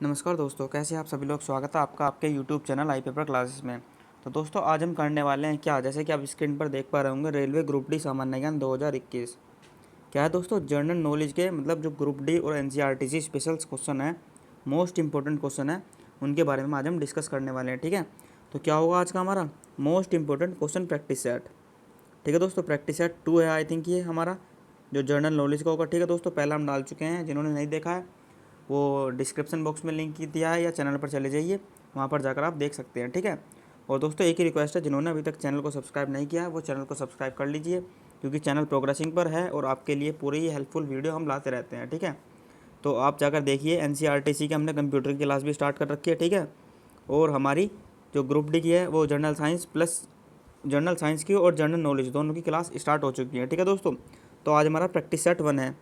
नमस्कार दोस्तों, कैसे हैं आप सभी लोग। स्वागत है आपका आपके YouTube चैनल आई पेपर क्लासेस में। तो दोस्तों आज हम करने वाले हैं क्या, जैसे कि आप स्क्रीन पर देख पा रहे होंगे, रेलवे ग्रुप डी सामान्य ज्ञान 2021। क्या है दोस्तों, जनरल नॉलेज के मतलब जो ग्रुप डी और NCERT स्पेशल क्वेश्चन है, मोस्ट इंपॉर्टेंट क्वेश्चन है, उनके बारे में आज हम डिस्कस करने वाले हैं। ठीक है, तो क्या होगा आज का हमारा most important question practice set. ठीक है दोस्तों, प्रैक्टिस सेट 2 है आई थिंक ये हमारा जो जनरल नॉलेज का होगा। ठीक है दोस्तों, पहला हम डाल चुके हैं, जिन्होंने नहीं देखा है वो डिस्क्रिप्शन बॉक्स में लिंक दिया है या चैनल पर चले जाइए, वहाँ पर जाकर आप देख सकते हैं। ठीक है, और दोस्तों एक ही रिक्वेस्ट है, जिन्होंने अभी तक चैनल को सब्सक्राइब नहीं किया है वो चैनल को सब्सक्राइब कर लीजिए, क्योंकि चैनल प्रोग्रेसिंग पर है और आपके लिए पूरी हेल्पफुल वीडियो हम लाते रहते हैं। ठीक है, तो आप जाकर देखिए। NCERT की हमने कंप्यूटर की क्लास भी स्टार्ट कर रखी है। ठीक है, और हमारी जो ग्रुप डी की है वो general science plus general science की और जनरल नॉलेज दोनों की क्लास स्टार्ट हो चुकी है। ठीक है दोस्तों, तो आज हमारा प्रैक्टिस सेट 1 है।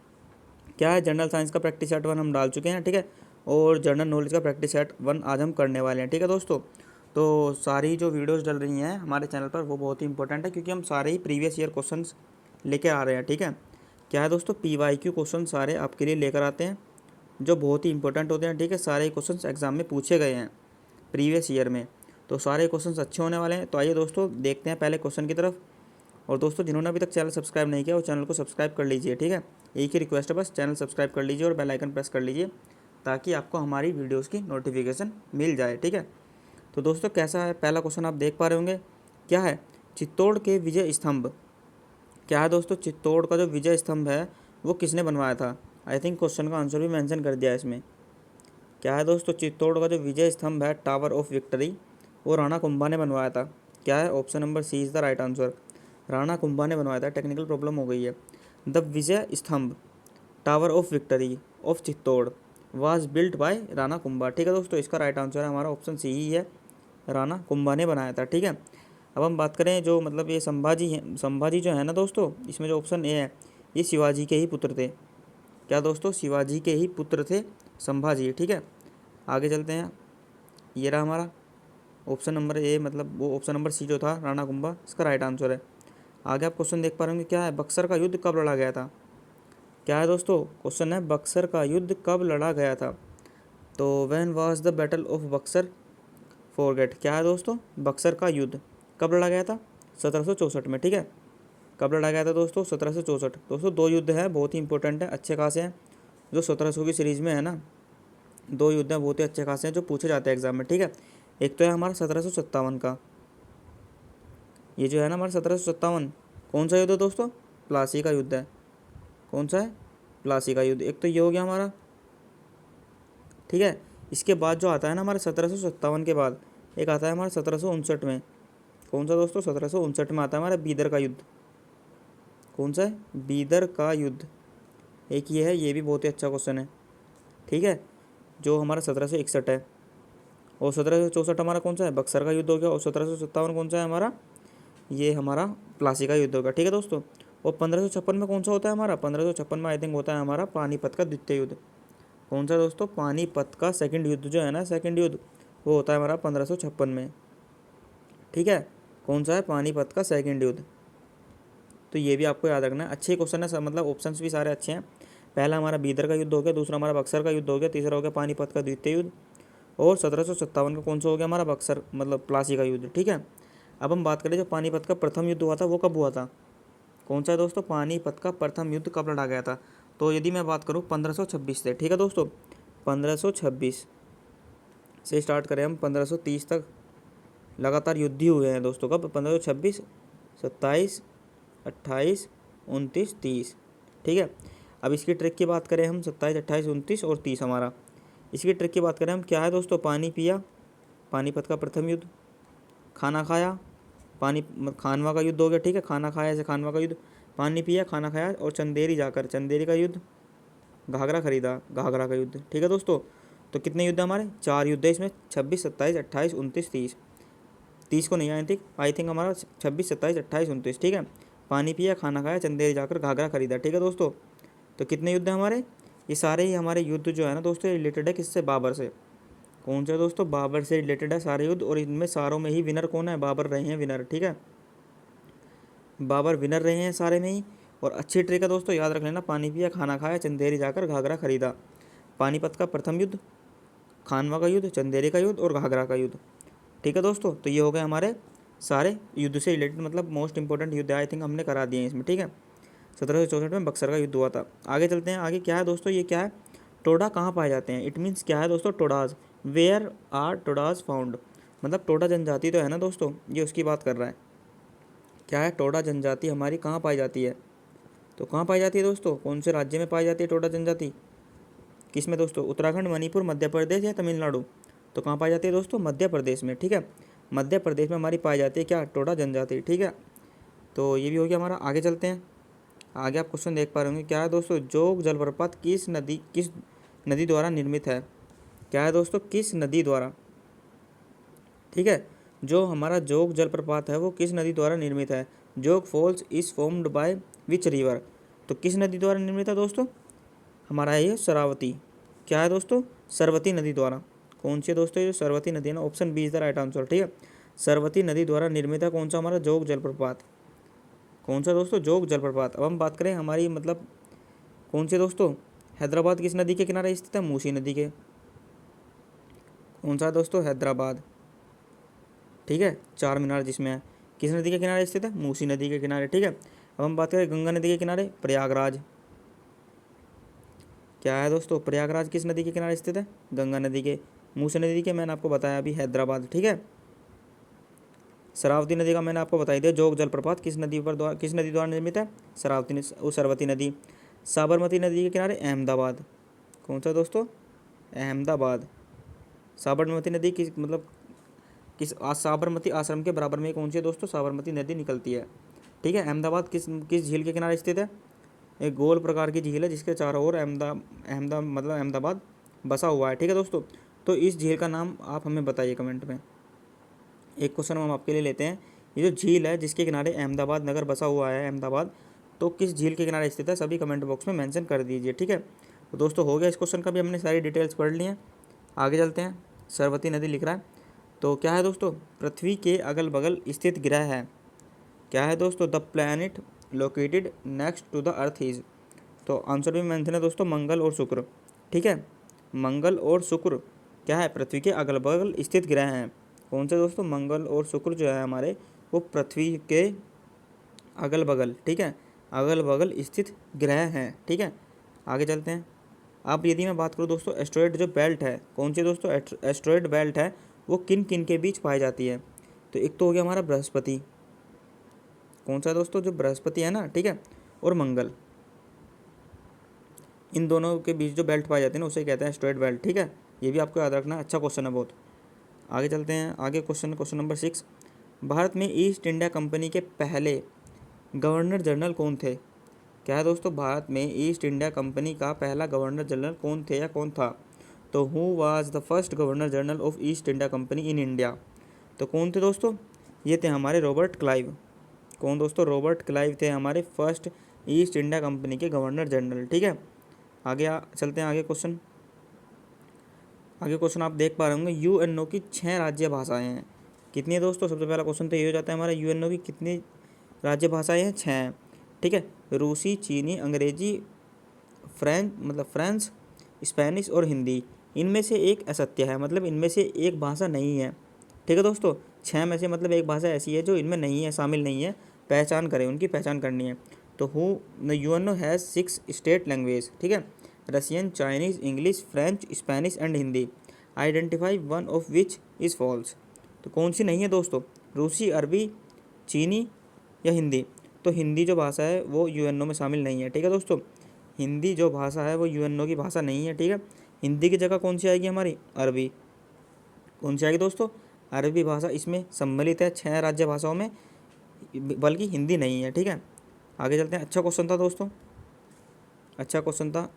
क्या है, जनरल साइंस का प्रैक्टिस सेट 1 हम डाल चुके हैं। ठीक है, और जनरल नॉलेज का प्रैक्टिस सेट 1 आज हम करने वाले हैं। ठीक है दोस्तों, तो सारी जो वीडियोस डल रही हैं हमारे चैनल पर वो बहुत ही इंपॉर्टेंट है, क्योंकि हम सारे ही प्रीवियस ईयर क्वेश्चंस लेकर आ रहे हैं। ठीक है, क्या है दोस्तों, PYQ क्वेश्चन सारे आपके लिए लेकर आते हैं जो बहुत ही इंपॉर्टेंट होते हैं। ठीक है, सारे क्वेश्चन एग्जाम में पूछे गए हैं प्रीवियस ईयर में, तो सारे क्वेश्चन अच्छे होने वाले हैं। तो आइए दोस्तों देखते हैं पहले क्वेश्चन की तरफ। और दोस्तों जिन्होंने अभी तक चैनल सब्सक्राइब नहीं किया वो चैनल को सब्सक्राइब कर लीजिए। ठीक है, एक ही रिक्वेस्ट है, बस चैनल सब्सक्राइब कर लीजिए और बेल आइकन प्रेस कर लीजिए, ताकि आपको हमारी वीडियोस की नोटिफिकेशन मिल जाए। ठीक है, तो दोस्तों कैसा है, पहला क्वेश्चन आप देख पा रहे होंगे। क्या है, चित्तौड़ के विजय स्तंभ। क्या है दोस्तों, चित्तौड़ का जो विजय स्तंभ है वो किसने बनवाया था। आई थिंक क्वेश्चन का आंसर भी मेंशन कर दिया है इसमें। क्या है दोस्तों, चित्तौड़ का जो विजय स्तंभ है, टावर ऑफ विक्ट्री, वो राणा कुंभा ने बनवाया था। क्या है, option number C is the right answer. Rana Kumbha ने बनवाया था। टेक्निकल प्रॉब्लम हो गई है। द विजय स्तंभ tower of victory of Chittor was built by Rana Kumbha. ठीक है दोस्तों, इसका राइट आंसर है हमारा ऑप्शन सी ही है, राणा कुंभा ने बनाया था। ठीक है, अब हम बात करें जो मतलब ये संभाजी है, संभाजी जो है ना दोस्तों, इसमें जो ऑप्शन ए है ये शिवाजी के ही पुत्र थे। क्या दोस्तों, शिवाजी के ही पुत्र थे संभाजी। ठीक है, आगे चलते हैं। ये रहा हमारा ऑप्शन नंबर ए, मतलब वो ऑप्शन नंबर सी जो था राणा कुंभा, इसका राइट आंसर है। आगे आप क्वेश्चन देख पा रहे होंगे। क्या है, बक्सर का युद्ध कब लड़ा गया था। क्या है दोस्तों, क्वेश्चन है बक्सर का युद्ध कब लड़ा गया था। तो when was the battle of Buxar forget. क्या है दोस्तों, बक्सर का युद्ध कब लड़ा गया था, 1764 में। ठीक है, कब लड़ा गया था दोस्तों, 1764। दोस्तों दो युद्ध हैं, बहुत ही इंपॉर्टेंट है, अच्छे खासे हैं, जो 1700 की सीरीज़ में है ना, दो युद्ध हैं बहुत ही अच्छे खासे हैं जो पूछे जाते हैं एग्जाम में। ठीक है, एक तो है हमारा 1757 का, ये जो है ना हमारा 1757, कौन सा युद्ध है दोस्तों, प्लासी का युद्ध है। कौन सा है, प्लासी का युद्ध। एक तो ये हो गया हमारा। ठीक है, इसके बाद जो आता है ना हमारे 1757 के बाद, एक आता है हमारा 1759 में। कौन सा दोस्तों, 1759 में आता है हमारा बीदर का युद्ध। कौन सा है, बीदर का युद्ध। एक ये है, ये भी बहुत ही अच्छा क्वेश्चन है। ठीक है, जो हमारा 1761 है। और 1764 हमारा कौन सा है, बक्सर का युद्ध हो गया। और 1757 कौन सा है हमारा, ये हमारा प्लासी का युद्ध होगा। ठीक है दोस्तों, और 1556 में कौन सा होता है हमारा, 1556 में आई थिंक होता है हमारा पानीपत का द्वितीय युद्ध। कौन सा दोस्तों, पानीपत का सेकंड युद्ध जो है ना, सेकंड युद्ध, वो होता है हमारा 1556 में। ठीक है, कौन सा है, पानीपत का सेकंड युद्ध। तो ये भी आपको याद रखना है, अच्छे क्वेश्चन है, मतलब ऑप्शंस भी सारे अच्छे हैं। पहला हमारा बीदर का युद्ध हो गया, दूसरा हमारा बक्सर का युद्ध हो गया, तीसरा हो गया पानीपत का द्वितीय युद्ध, और 1757 का कौन सा हो गया हमारा, बक्सर मतलब प्लासी का युद्ध। ठीक है, अब हम बात करें जो पानीपत का प्रथम युद्ध हुआ था वो कब हुआ था। कौन सा है दोस्तों, पानीपत का प्रथम युद्ध कब लड़ा गया था। तो यदि मैं बात करूँ 1526 से। ठीक है दोस्तों, 1526 से स्टार्ट करें हम 1530 तक लगातार युद्ध ही हुए हैं दोस्तों। कब, 1526, 27, 28, 29, 30। ठीक है, अब इसकी ट्रिक की बात करें हम, 27, 28, 29 और 30 हमारा। इसकी ट्रिक की बात करें हम, क्या है दोस्तों, पानी पिया, पानीपत का प्रथम युद्ध, खाना खाया, पानी खानवा का युद्ध हो गया। ठीक है, खाना खाया से खानवा का युद्ध, पानी पिया, खाना खाया, और चंदेरी जाकर चंदेरी का युद्ध, घाघरा खरीदा, घाघरा का युद्ध। ठीक है दोस्तों, तो कितने युद्ध हमारे, 4 युद्ध है इसमें, 26, 27, 28, 29, 30। 30 को नहीं आई थिंक हमारा 26, 27, 28, 29। ठीक है, पानी पिया, खाना खाया, चंदेरी जाकर घाघरा खरीदा। ठीक है दोस्तों, तो कितने युद्ध हैं हमारे, ये सारे ही हमारे युद्ध जो है ना दोस्तों, रिलेटेड है किससे, बाबर से। कौन से दोस्तों, बाबर से रिलेटेड है सारे युद्ध, और इनमें सारों में ही विनर कौन है, बाबर रहे हैं विनर। ठीक है, बाबर विनर रहे हैं सारे में ही। और अच्छी ट्रिक है दोस्तों, याद रख लेना, पानी पिया, खाना खाया, चंदेरी जाकर घाघरा खरीदा। पानीपत का प्रथम युद्ध खानवा का युद्ध, चंदेरी का युद्ध और घाघरा का युद्ध। ठीक है दोस्तों, तो ये हो गए हमारे सारे युद्ध से रिलेटेड, मतलब मोस्ट इंपॉर्टेंट युद्ध आई थिंक हमने करा दिए हैं इसमें। ठीक है, 1764 में बक्सर का युद्ध हुआ था। आगे चलते हैं, आगे क्या है दोस्तों, ये क्या है, टोडा कहाँ पाए जाते हैं। इट मीन्स क्या है दोस्तों, Todas, where are Todas found, मतलब टोडा जनजाति तो है ना दोस्तों, ये उसकी बात कर रहा है। क्या है, टोडा जनजाति हमारी कहाँ पाई जाती है, तो कहाँ पाई जाती है दोस्तों, कौन से राज्य में पाई जाती है टोडा जनजाति, किस में दोस्तों, उत्तराखंड, मणिपुर, मध्य प्रदेश या तमिलनाडु। तो कहाँ पाई जाती है दोस्तों, मध्य प्रदेश में। ठीक है, मध्य प्रदेश में हमारी पाई जाती है क्या, टोडा जनजाति। ठीक है, तो ये भी हो गया हमारा। आगे चलते हैं, आगे आप क्वेश्चन देख पा रहे होंगे, क्या है दोस्तों, जोग जलप्रपात किस नदी द्वारा निर्मित है। क्या है दोस्तों, किस नदी द्वारा। ठीक है, जो हमारा जोग जलप्रपात है वो किस नदी द्वारा निर्मित है। Jog falls is formed by which river, तो किस नदी द्वारा निर्मित है दोस्तों, हमारा है ये शरावती। क्या है दोस्तों, सरवती नदी द्वारा। कौन सी है दोस्तों, ये सरवती नदी है ना, option B is the right answer. ठीक है, सरवती नदी द्वारा निर्मित है कौन सा, हमारा जोग जलप्रपात। कौन सा दोस्तों, जोग जलप्रपात। अब हम बात करें हमारी, मतलब कौन से दोस्तों, हैदराबाद किस नदी के किनारे स्थित है, मूसी नदी के। कौन सा दोस्तों, हैदराबाद। ठीक है, चार मीनार जिसमें है, किस नदी के किनारे स्थित है, मूसी नदी के किनारे। ठीक है, अब हम बात करें गंगा नदी के किनारे, प्रयागराज। क्या है दोस्तों, प्रयागराज किस नदी के किनारे स्थित है, गंगा नदी के। मूसी नदी के मैंने आपको बताया अभी, हैदराबाद। ठीक है, शरावती नदी का मैंने आपको बता दिया, जोग जलप्रपात किस नदी द्वारा निर्मित है, सरवती नदी। साबरमती नदी के किनारे अहमदाबाद। कौन सा दोस्तों, अहमदाबाद। साबरमती नदी किस, मतलब किस साबरमती आश्रम के बराबर में कौन सी है दोस्तों, साबरमती नदी निकलती है। ठीक है, अहमदाबाद किस झील के किनारे स्थित है, एक गोल प्रकार की झील है जिसके चारों ओर अहमदाबाद बसा हुआ है। ठीक है दोस्तों, तो इस झील का नाम आप हमें बताइए कमेंट में। एक क्वेश्चन हम आपके लिए लेते हैं, ये जो झील है जिसके किनारे अहमदाबाद नगर बसा हुआ है, अहमदाबाद, तो किस झील के किनारे स्थित है, सभी कमेंट बॉक्स में मेंशन कर दीजिए। ठीक है, तो दोस्तों हो गया इस क्वेश्चन का भी, हमने सारी डिटेल्स पढ़ ली हैं। आगे चलते हैं, सरवती नदी लिख रहा है, तो क्या है दोस्तों, पृथ्वी के अगल बगल स्थित ग्रह है। क्या है दोस्तों, the planet located next to the earth is, तो आंसर भी मेंशन है दोस्तों, मंगल और शुक्र। ठीक है, मंगल और शुक्र क्या है, पृथ्वी के अगल बगल स्थित ग्रह हैं। कौन से दोस्तों, मंगल और शुक्र जो है हमारे, वो पृथ्वी के अगल बगल, ठीक है, अगल बगल स्थित ग्रह हैं। ठीक है, आगे चलते हैं। अब यदि मैं बात करूँ दोस्तों, एस्ट्रॉयड जो बेल्ट है, कौन सी दोस्तों, एस्ट्रॉयड बेल्ट है वो किन किन के बीच पाई जाती है। तो एक तो हो गया हमारा बृहस्पति, कौन सा दोस्तों, जो बृहस्पति है ना, ठीक है, और मंगल, इन दोनों के बीच जो बेल्ट पाई जाती है ना उसे कहते हैं एस्ट्रॉयड बेल्ट। ठीक है, ये भी आपको याद रखना, अच्छा क्वेश्चन है बहुत। आगे चलते हैं, आगे क्वेश्चन नंबर 6, भारत में ईस्ट इंडिया कंपनी के पहले गवर्नर जनरल कौन थे। क्या है दोस्तों, भारत में ईस्ट इंडिया कंपनी का पहला गवर्नर जनरल कौन थे या कौन था। तो who was the first governor general of east India company in India, तो कौन थे दोस्तों, ये थे हमारे रॉबर्ट क्लाइव। कौन दोस्तों, रॉबर्ट क्लाइव थे हमारे फर्स्ट ईस्ट इंडिया कंपनी के गवर्नर जनरल। ठीक है, आगे चलते हैं, आगे क्वेश्चन आप देख पा रहे होंगे, यूएनओ की 6 राज्य भाषाएं हैं। कितनी है दोस्तों, सबसे पहला क्वेश्चन तो ये हो जाता है हमारा, यूएनओ की कितनी राज्य भाषाएं हैं, 6। ठीक है, रूसी, चीनी, अंग्रेजी, फ्रेंच, स्पेनिश और हिंदी। इनमें से एक असत्य है, मतलब इनमें से एक भाषा नहीं है। ठीक है दोस्तों, 6 में से मतलब एक भाषा ऐसी है जो इनमें नहीं है, शामिल नहीं है, पहचान करें, उनकी पहचान करनी है। तो यूएनओ हैज़ 6 स्टेट लैंग्वेज। ठीक है, Russian, Chinese, English, French, Spanish and Hindi. Identify one of which is false, तो कौन सी नहीं है दोस्तों, रूसी, अरबी, चीनी या हिंदी। तो हिंदी जो भाषा है वो यूएनओ में शामिल नहीं है। ठीक है दोस्तों, हिंदी जो भाषा है वो यूएनओ की भाषा नहीं है। ठीक है, हिंदी की जगह कौन सी आएगी हमारी, अरबी। कौन सी आएगी दोस्तों, अरबी भाषा इसमें सम्मिलित है 6 राज्य भाषाओं में, बल्कि हिंदी नहीं है। ठीक है, आगे चलते हैं। अच्छा क्वेश्चन था दोस्तों, अच्छा क्वेश्चन था,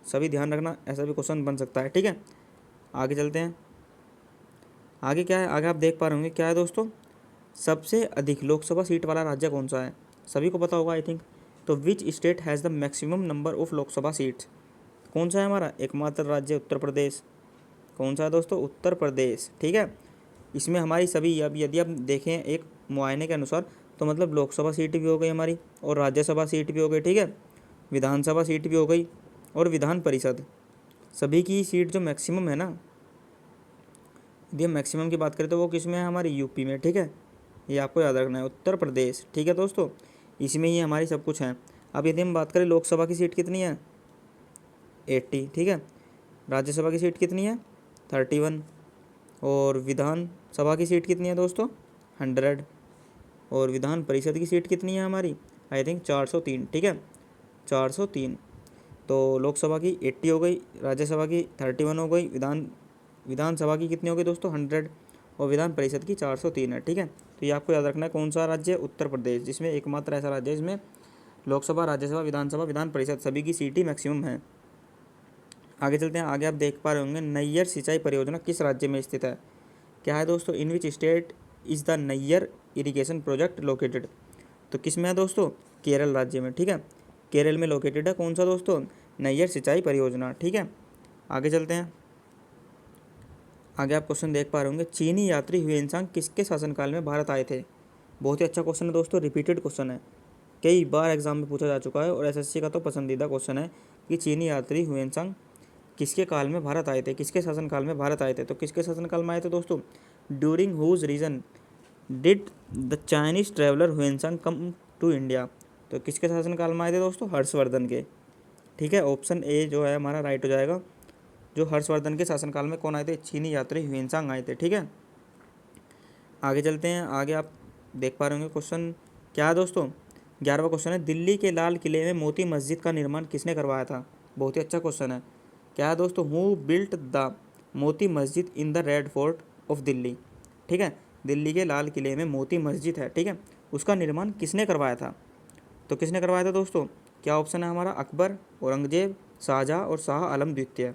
सभी ध्यान रखना, ऐसा भी क्वेश्चन बन सकता है। ठीक है, आगे चलते हैं। आगे क्या है, आगे आप देख पा रहे होंगे, क्या है दोस्तों, सबसे अधिक लोकसभा सीट वाला राज्य कौन सा है, सभी को पता होगा आई थिंक। तो which state has the maximum number of Lok Sabha seats, कौन सा है हमारा एकमात्र राज्य, उत्तर प्रदेश। कौन सा है दोस्तों, उत्तर प्रदेश। ठीक है, इसमें हमारी सभी, अब यदि आप देखें एक मुआयने के अनुसार, तो मतलब लोकसभा सीट भी हो गई हमारी और राज्यसभा सीट भी हो गई। ठीक है, विधानसभा सीट भी हो गई और विधान परिषद, सभी की सीट जो मैक्सिमम है ना, यदि हम मैक्सिमम की बात करें तो वो किस में है, हमारी यूपी में, ठीक है, ये आपको याद रखना है, उत्तर प्रदेश, ठीक है दोस्तों, इसमें ही हमारी सब कुछ है। अब यदि हम बात करें लोकसभा की सीट कितनी है, 80, ठीक है, राज्यसभा की सीट कितनी है, 31, और विधान सभा की सीट कितनी है दोस्तों, 100, और विधान परिषद की सीट कितनी है हमारी, आई थिंक 403, ठीक है, 403। तो लोकसभा की 80 हो गई, राज्यसभा की 31 हो गई, विधानसभा की कितनी हो गई दोस्तों, 100, और विधान परिषद की 403 है, ठीक है। तो ये आपको याद रखना है, कौन सा राज्य है, उत्तर प्रदेश, जिसमें एकमात्र ऐसा राज्य है जिसमें लोकसभा, राज्यसभा, विधानसभा, विधान परिषद सभी की सीट ही मैक्सिमम है। आगे चलते हैं, आगे आप देख पा रहे होंगे नैयर सिंचाई परियोजना किस राज्य में स्थित है। क्या है दोस्तों, in which state is the Nayar irrigation project located. तो किस में है दोस्तों, केरल राज्य में, ठीक है, केरल में लोकेटेड है कौन सा दोस्तों, नैयर सिंचाई परियोजना, ठीक है। आगे चलते हैं, आगे आप क्वेश्चन देख पा रहे होंगे चीनी यात्री ह्वेनसांग किसके शासनकाल में भारत आए थे। बहुत ही अच्छा क्वेश्चन है दोस्तों, रिपीटेड क्वेश्चन है, कई बार एग्जाम में पूछा जा चुका है और एसएससी का तो पसंदीदा क्वेश्चन है कि चीनी यात्री ह्वेनसांग किसके काल में भारत आए थे, किसके शासनकाल में भारत आए थे। तो किसके शासनकाल में आए थे दोस्तों, during whose region did the Chinese traveller Hiuen Tsang come to India. तो किसके शासनकाल में आए थे दोस्तों, हर्षवर्धन के, ठीक है, ऑप्शन ए जो है हमारा राइट हो जाएगा। जो हर्षवर्धन के शासनकाल में कौन आए थे, चीनी यात्री ह्वेनसांग आए थे, ठीक है। आगे चलते हैं, आगे आप देख पा रहे होंगे क्वेश्चन क्या है दोस्तों, 11वां क्वेश्चन है दिल्ली के लाल किले में मोती मस्जिद का निर्माण किसने करवाया था। बहुत ही अच्छा क्वेश्चन है, क्या है दोस्तों, who built the Moti Masjid in the red fort of Delhi, ठीक है, दिल्ली के लाल किले में मोती मस्जिद है, ठीक है, उसका निर्माण किसने करवाया था। तो किसने करवाया था दोस्तों, क्या ऑप्शन है हमारा, अकबर, औरंगजेब, शाहजहाँ और शाह आलम द्वितीय।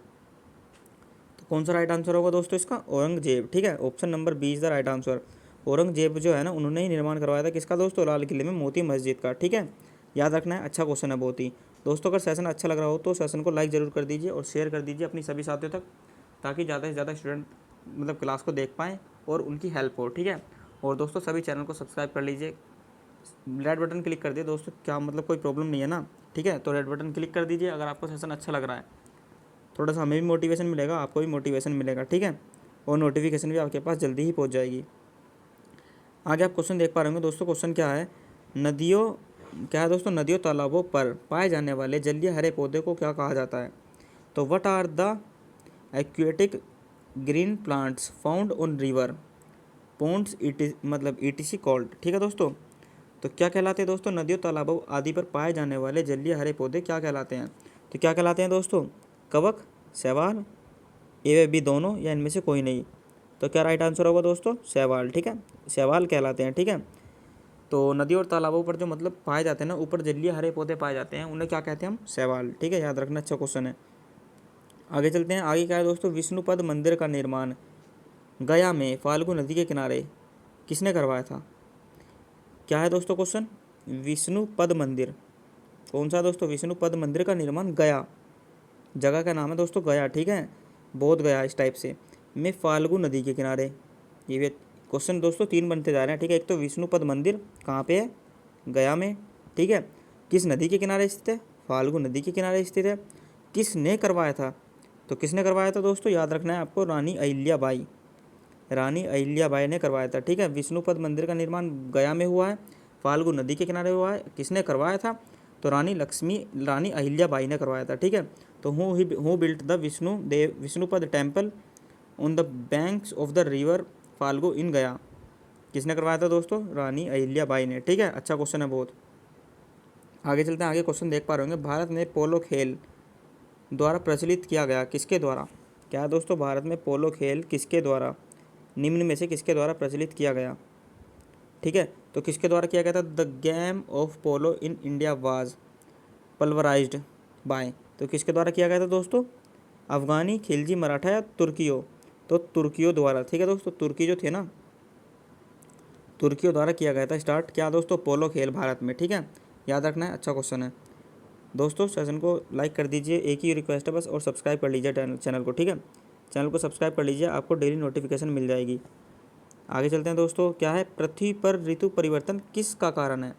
तो कौन सा राइट आंसर होगा दोस्तों इसका, औरंगजेब, ठीक है, option number B is the right answer. Aurangzeb जो है ना, उन्होंने ही निर्माण करवाया था किसका दोस्तों, लाल किले में मोती मस्जिद का, ठीक है, याद रखना है, अच्छा क्वेश्चन है बहुत ही। दोस्तों अगर सेशन अच्छा लग रहा हो तो सेशन को लाइक ज़रूर कर दीजिए और शेयर कर दीजिए अपनी सभी साथियों तक, ताकि ज़्यादा से ज़्यादा स्टूडेंट मतलब क्लास को देख पाएँ और उनकी हेल्प हो, ठीक है। और दोस्तों सभी चैनल को सब्सक्राइब कर लीजिए, रेड बटन क्लिक कर दिए दोस्तों, क्या मतलब कोई प्रॉब्लम नहीं है ना, ठीक है, तो रेड बटन क्लिक कर दीजिए अगर आपको सेशन अच्छा लग रहा है, थोड़ा सा हमें भी मोटिवेशन मिलेगा, आपको भी मोटिवेशन मिलेगा, ठीक है, और नोटिफिकेशन भी आपके पास जल्दी ही पहुंच जाएगी। आगे आप क्वेश्चन देख पा रहे होंगे दोस्तों, क्वेश्चन क्या है, नदियों क्या है दोस्तों, नदियों तालाबों पर पाए जाने वाले जलीय हरे पौधे को क्या कहा जाता है। तो what are the aquatic green plants found on river ponds मतलब ईटीसी कॉल्ड, ठीक है दोस्तों। तो क्या कहलाते हैं दोस्तों, नदियों तालाबों आदि पर पाए जाने वाले जलीय हरे पौधे क्या कहलाते हैं। तो क्या कहलाते हैं दोस्तों, कवक, शैवाल, ये भी दोनों या इनमें से कोई नहीं। तो क्या राइट आंसर होगा दोस्तों, शैवाल, ठीक है, शैवाल कहलाते हैं, ठीक है। तो नदी और तालाबों पर जो मतलब पाए जाते हैं ना, ऊपर जलीय हरे पौधे पाए जाते हैं, उन्हें क्या कहते हैं हम, शैवाल, ठीक है, याद रखना, अच्छा क्वेश्चन है। आगे चलते हैं, आगे क्या है दोस्तों, विष्णुपद मंदिर का निर्माण गया में फाल्गु नदी के किनारे किसने करवाया था। क्या है दोस्तों क्वेश्चन, विष्णुपद मंदिर कौन सा दोस्तों, विष्णुपद मंदिर का निर्माण गया, जगह का नाम है दोस्तों गया, ठीक है, बोध गया इस टाइप से, में फाल्गु नदी के किनारे। ये भी क्वेश्चन दोस्तों 3 बनते जा रहे हैं, ठीक है। एक तो विष्णुपद मंदिर कहाँ पे है, गया में, ठीक है, किस नदी के किनारे स्थित है, फाल्गु नदी के किनारे स्थित है, किसने करवाया था। तो किसने करवाया था दोस्तों, याद रखना है आपको, रानी अहिल्याबाई, रानी अहिल्याबाई ने करवाया था, ठीक है। विष्णुपद मंदिर का निर्माण गया में हुआ है, फाल्गु नदी के किनारे हुआ है, किसने करवाया था, तो रानी अहिल्याबाई ने करवाया था, ठीक है। तो who built the Vishnupad temple on the banks of the river Falgu in Gaya, किसने करवाया था दोस्तों, रानी अहिल्याबाई ने, ठीक है, अच्छा क्वेश्चन है बहुत। आगे चलते हैं, आगे क्वेश्चन देख पा रहे होंगे, भारत में पोलो खेल द्वारा प्रचलित किया गया किसके द्वारा। क्या है दोस्तों, भारत में पोलो खेल किसके द्वारा, निम्न में से किसके द्वारा प्रचलित किया गया, ठीक है। तो किसके द्वारा किया गया था, the game of polo in India was popularised by. तो किसके द्वारा किया गया था दोस्तों, अफगानी, खिलजी, मराठा या तुर्कियों। तो तुर्कियों द्वारा, ठीक है दोस्तों, तुर्की जो थे ना, तुर्कियों द्वारा किया गया था स्टार्ट, क्या दोस्तों, पोलो खेल भारत में, ठीक है, याद रखना है, अच्छा क्वेश्चन है। दोस्तों सेशन को लाइक कर दीजिए, एक ही रिक्वेस्ट है बस, और सब्सक्राइब कर लीजिए चैनल को, ठीक है, चैनल को सब्सक्राइब कर लीजिए, आपको डेली नोटिफिकेशन मिल जाएगी। आगे चलते हैं दोस्तों, क्या है, पृथ्वी पर ऋतु परिवर्तन किसका कारण है।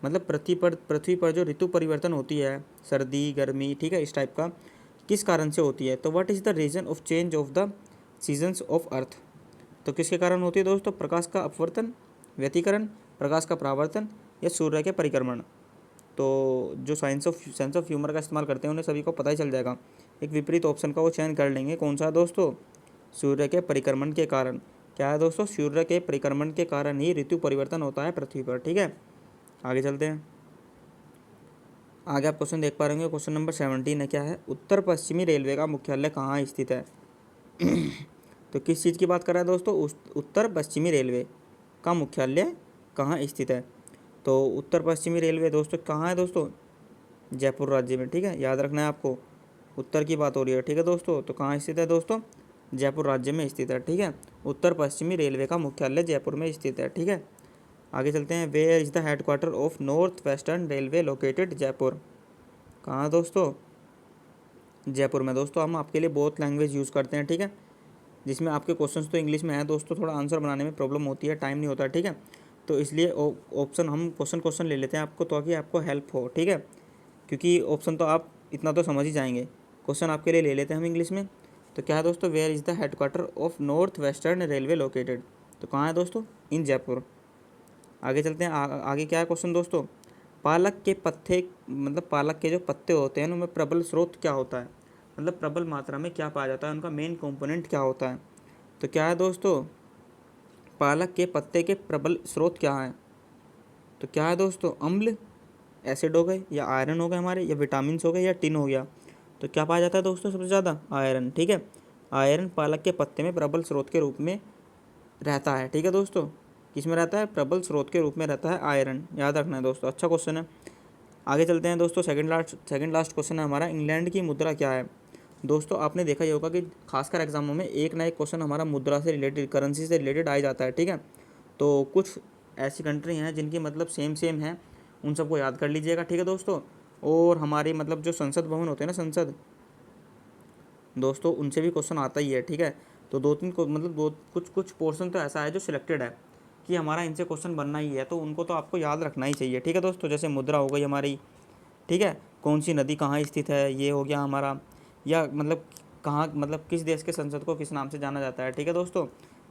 मतलब पृथ्वी पर जो ऋतु परिवर्तन होती है, सर्दी, गर्मी, ठीक है, इस टाइप का, किस कारण से होती है। तो what is the reason of change of the seasons of earth. तो किसके कारण होती है दोस्तों? प्रकाश का अपवर्तन, व्यतिकरण, प्रकाश का परावर्तन या सूर्य के परिक्रमण। तो जो सेंस ऑफ ह्यूमर का इस्तेमाल करते हैं उन्हें सभी को पता ही चल जाएगा। एक विपरीत ऑप्शन का वो चयन कर लेंगे। कौन सा है दोस्तों? सूर्य के परिक्रमण के कारण। क्या है दोस्तों? सूर्य के परिक्रमण के कारण ही ऋतु परिवर्तन होता है पृथ्वी पर। ठीक है, आगे चलते हैं। आगे आप क्वेश्चन देख पा रहे होंगे, क्वेश्चन नंबर 17 है। क्या है? उत्तर पश्चिमी रेलवे का मुख्यालय कहाँ स्थित है? तो किस चीज़ की बात कर रहा है दोस्तों? उत्तर पश्चिमी रेलवे का मुख्यालय कहाँ स्थित है? तो उत्तर पश्चिमी रेलवे दोस्तों कहाँ है दोस्तों? जयपुर राज्य में। ठीक है, याद रखना है आपको, उत्तर की बात हो रही है। ठीक है दोस्तों, तो कहाँ स्थित है दोस्तों? जयपुर राज्य में स्थित है। ठीक है, उत्तर पश्चिमी रेलवे का मुख्यालय जयपुर में स्थित है। ठीक है, आगे चलते हैं। Where is the headquarter of north western railway located? Jaipur. कहाँ दोस्तों? जयपुर में। दोस्तों हम आपके लिए बहुत लैंग्वेज यूज़ करते हैं। ठीक है, जिसमें आपके क्वेश्चंस तो इंग्लिश में है दोस्तों, थोड़ा आंसर बनाने में प्रॉब्लम होती है, टाइम नहीं होता। ठीक है, तो इसलिए ऑप्शन हम क्वेश्चन ले लेते हैं आपको, ताकि आपको हेल्प हो। ठीक है, क्योंकि ऑप्शन तो आप इतना तो समझ ही जाएंगे, क्वेश्चन आपके लिए ले लेते हैं हम इंग्लिश में। तो क्या है दोस्तों? Where is the headquarter of north western railway located? तो कहाँ है दोस्तों? इन जयपुर। आगे चलते हैं। आगे क्या है क्वेश्चन दोस्तों? पालक के पत्ते, मतलब पालक के जो पत्ते होते हैं उनमें प्रबल स्रोत क्या होता है? मतलब प्रबल मात्रा में क्या पाया जाता है, उनका मेन कंपोनेंट क्या होता है? तो क्या है दोस्तों? पालक के पत्ते के प्रबल स्रोत क्या है? तो क्या है दोस्तों? अम्ल, एसिड हो गए, या आयरन हो गए हमारे, या विटामिन हो गए, या टिन हो गया। तो क्या पाया जाता है दोस्तों सबसे ज़्यादा? आयरन। ठीक है, आयरन पालक के पत्ते में प्रबल स्रोत के रूप में रहता है। ठीक है दोस्तों, किसमें रहता है? प्रबल स्रोत के रूप में रहता है आयरन। याद रखना है दोस्तों, अच्छा क्वेश्चन है। आगे चलते हैं दोस्तों। सेकंड लास्ट क्वेश्चन है हमारा, इंग्लैंड की मुद्रा क्या है? दोस्तों आपने देखा ही होगा कि खासकर एग्जामों में एक ना एक क्वेश्चन हमारा मुद्रा से रिलेटेड, करेंसी से रिलेटेड आ जाता है। ठीक है, तो कुछ ऐसी कंट्री हैं जिनकी मतलब सेम है, उन सबको याद कर लीजिएगा। ठीक है दोस्तों, और हमारी मतलब जो संसद भवन होते हैं ना, संसद दोस्तों, उनसे भी क्वेश्चन आता ही है। ठीक है, तो दो तीन को मतलब दो कुछ पोर्शन तो ऐसा है जो सिलेक्टेड है कि हमारा इनसे क्वेश्चन बनना ही है, तो उनको तो आपको याद रखना ही चाहिए। ठीक है दोस्तों, जैसे मुद्रा हो गई हमारी, ठीक है, कौन सी नदी कहाँ स्थित है, ये हो गया हमारा, या मतलब कहाँ, मतलब किस देश के संसद को किस नाम से जाना जाता है। ठीक है दोस्तों,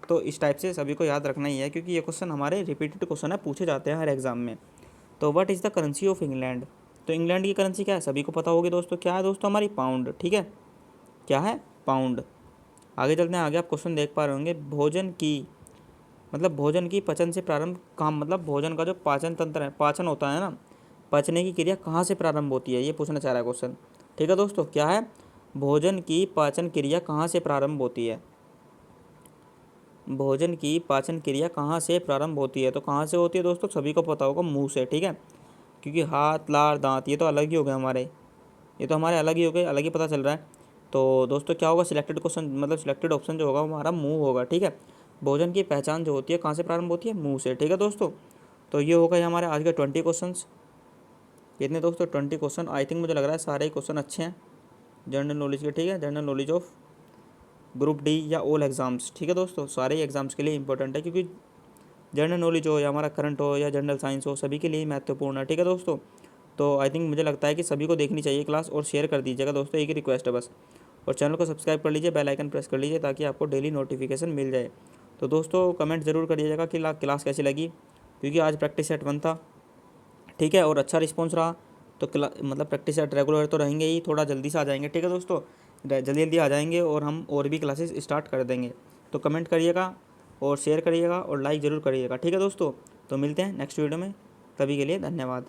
तो इस टाइप से सभी को याद रखना ही है, क्योंकि ये क्वेश्चन हमारे रिपीटेड क्वेश्चन है, पूछे जाते हैं हर एग्जाम में। तो what is the currency of England? तो इंग्लैंड की करेंसी क्या है? सभी को पता होगी दोस्तों, क्या है दोस्तों? हमारी पाउंड। ठीक है, क्या है? पाउंड। आगे चलते हैं। आगे आप क्वेश्चन देख पा रहे होंगे, भोजन की, मतलब भोजन की पचन से प्रारंभ कहाँ, मतलब भोजन का जो पाचन तंत्र है, पाचन होता है ना, पचने की क्रिया कहाँ से प्रारंभ होती है, ये पूछना चाह रहा है क्वेश्चन। ठीक है दोस्तों, क्या है? भोजन की पाचन क्रिया कहाँ से प्रारंभ होती है? भोजन की पाचन क्रिया कहाँ से प्रारंभ होती है? तो कहाँ से होती है दोस्तों? सभी को पता होगा, मुंह से। ठीक है, क्योंकि हाथ, लार, दांत ये तो अलग ही हो गए हमारे, ये तो हमारे अलग ही हो गए, अलग ही पता चल रहा है। तो दोस्तों क्या होगा? सिलेक्टेड क्वेश्चन, मतलब सिलेक्टेड ऑप्शन जो होगा वो हमारा मुंह होगा। ठीक है, भोजन की पहचान जो होती है कहाँ से प्रारंभ होती है? मुंह से। ठीक है दोस्तों, तो ये हो गए हमारे आज के 20 क्वेश्चन। कितने दोस्तों? 20 क्वेश्चन। आई थिंक मुझे लग रहा है सारे क्वेश्चन अच्छे हैं जनरल नॉलेज के। ठीक है, general knowledge of group D या ऑल एग्जाम्स। ठीक है दोस्तों, सारे एग्जाम्स के लिए इंपॉर्टेंट है, क्योंकि जनरल नॉलेज हो या हमारा करंट हो या जनरल साइंस हो, सभी के लिए महत्वपूर्ण है। ठीक है दोस्तों, तो आई थिंक मुझे लगता है कि सभी को देखनी चाहिए क्लास, और शेयर कर दीजिएगा दोस्तों, एक ही रिक्वेस्ट है बस। और चैनल को सब्सक्राइब कर लीजिए, बेल आइकन प्रेस कर लीजिए, ताकि आपको डेली नोटिफिकेशन मिल जाए। तो दोस्तों कमेंट ज़रूर करिएगा कि क्लास कैसी लगी, क्योंकि आज प्रैक्टिस सेट 1 था। ठीक है, और अच्छा रिस्पॉन्स रहा, तो मतलब प्रैक्टिस सेट रेगुलर तो रहेंगे ही, थोड़ा जल्दी से आ जाएंगे। ठीक है दोस्तों, जल्दी जल्दी आ जाएंगे, और हम और भी क्लासेस स्टार्ट कर देंगे। तो कमेंट करिएगा और शेयर करिएगा और लाइक ज़रूर करिएगा। ठीक है दोस्तों, तो मिलते हैं नेक्स्ट वीडियो में, तभी के लिए धन्यवाद।